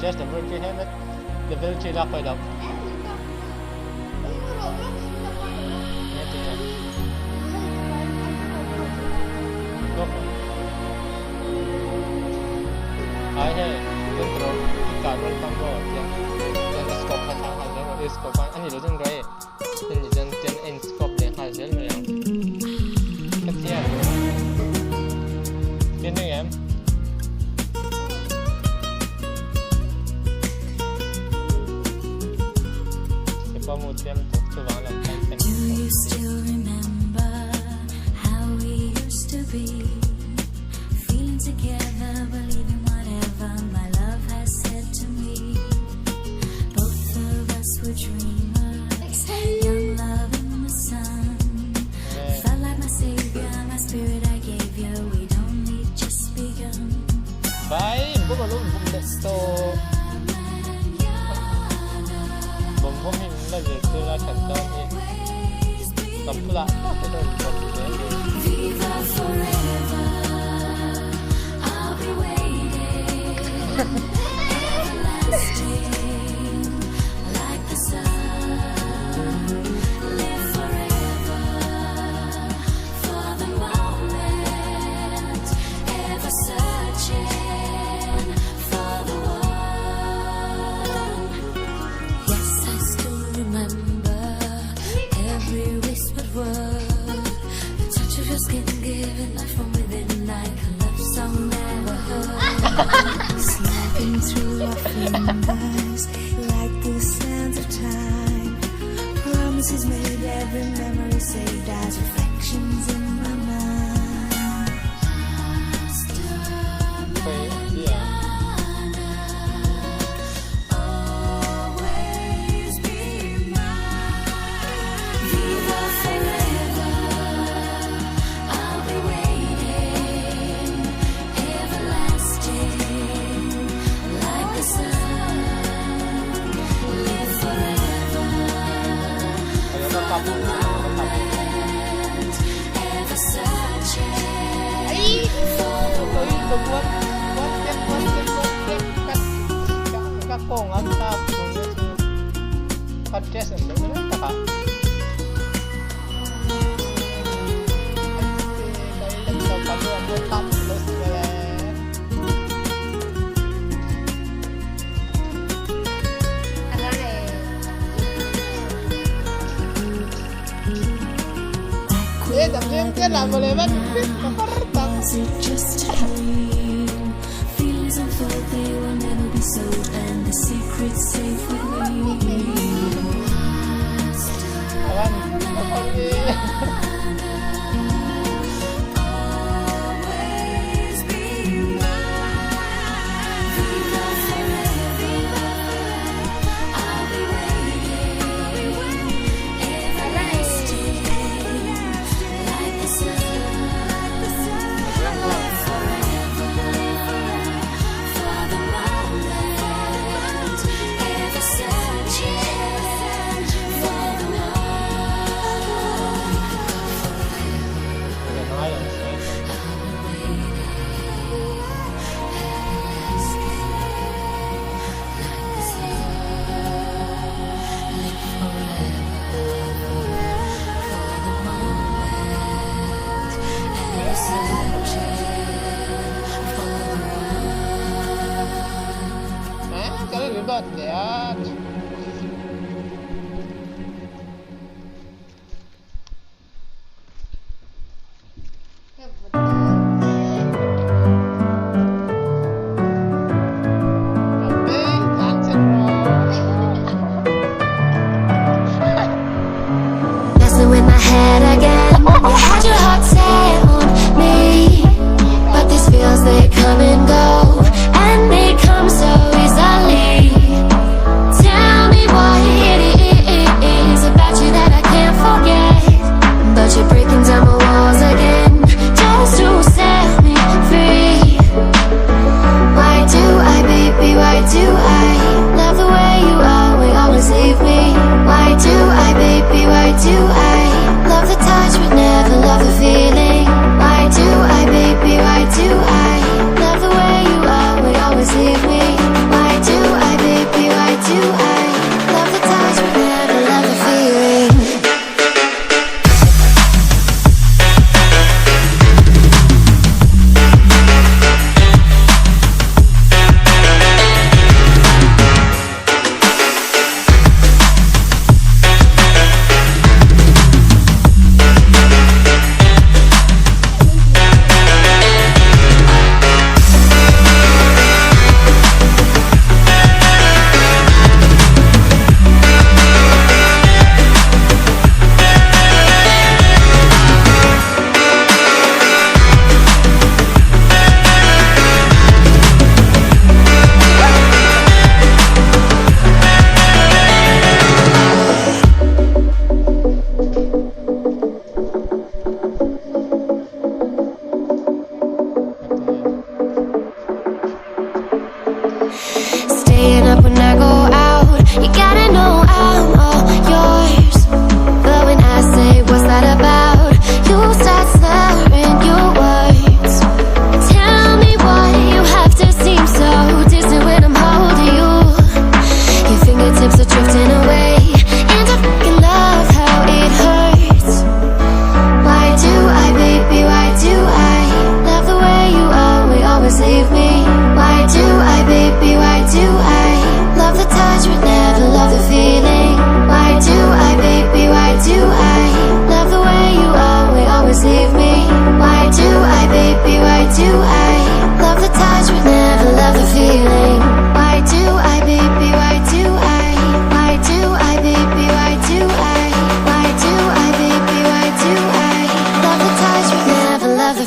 just the work you have it level 3 ra khoi dam ai he dentro di carbon combo yang scope ka thang hal le scope ani lo jeng rai ni jan ten en scope le hal sel me yang katia ken ne em pa mo tem tok chu wang lam kan tem Do you still remember how we used to be? Feeling together, believing whatever my love has said to me. Both of us were dreamers, young love in the sun. Felt like my savior, my spirit I gave you. We'd only just begun. bye bo lo let's to bom bom hin la je tu la chat to ni kam pula to do bom de Viva forever. I'll be waiting. Everlasting, like the sun. Live forever for the moment. Ever searching for the one. Yes, I still remember every whispered word. The touch of your skin giving life from within like a love song never heard. Snapping through our fingers like the sands of time. Promises made, every memory saved as reflections in my mind. kai dia Always be mine. Viva forever. I'll be waiting. Everlasting, like the sun. Live forever. ayo na pa po Ever searching for the oi lo buat ka kong ang tap ko ni podcast ang dami na ka también que la moleva Was it just a dream? Feelings unfold, they will never be sold, and the secret's safe with me. Always be mine. Viva forever. I'll be waiting. Everlasting, like the sun. Live forever for the moment. Ever searching for the kalian ribet ya messing with my head again. You had your heart set on me, but these feels they come and go, and they come so easily.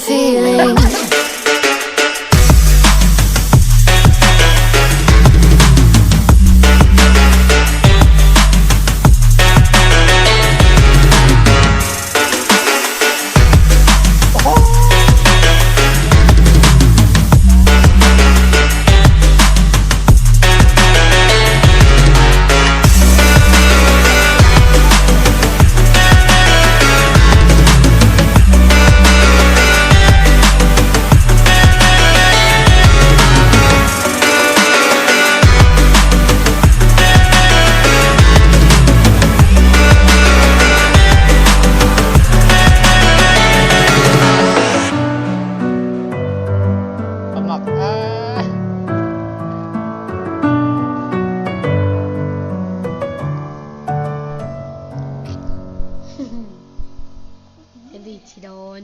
feeling. Elite โดน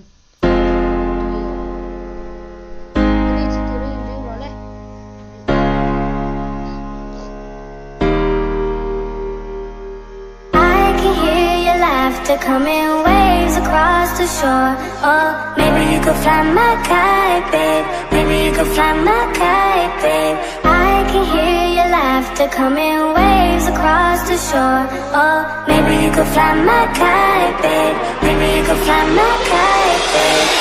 Elite ตัวนี้ไม่รู้เลย I can hear your laughter coming waves across the shore. Oh, maybe you could fly my kite, babe. Maybe you could fly my kite, babe. I can hear your laughter coming waves across the shore. Oh, maybe you could fly my kite, babe. Maybe you could fly my kite, babe.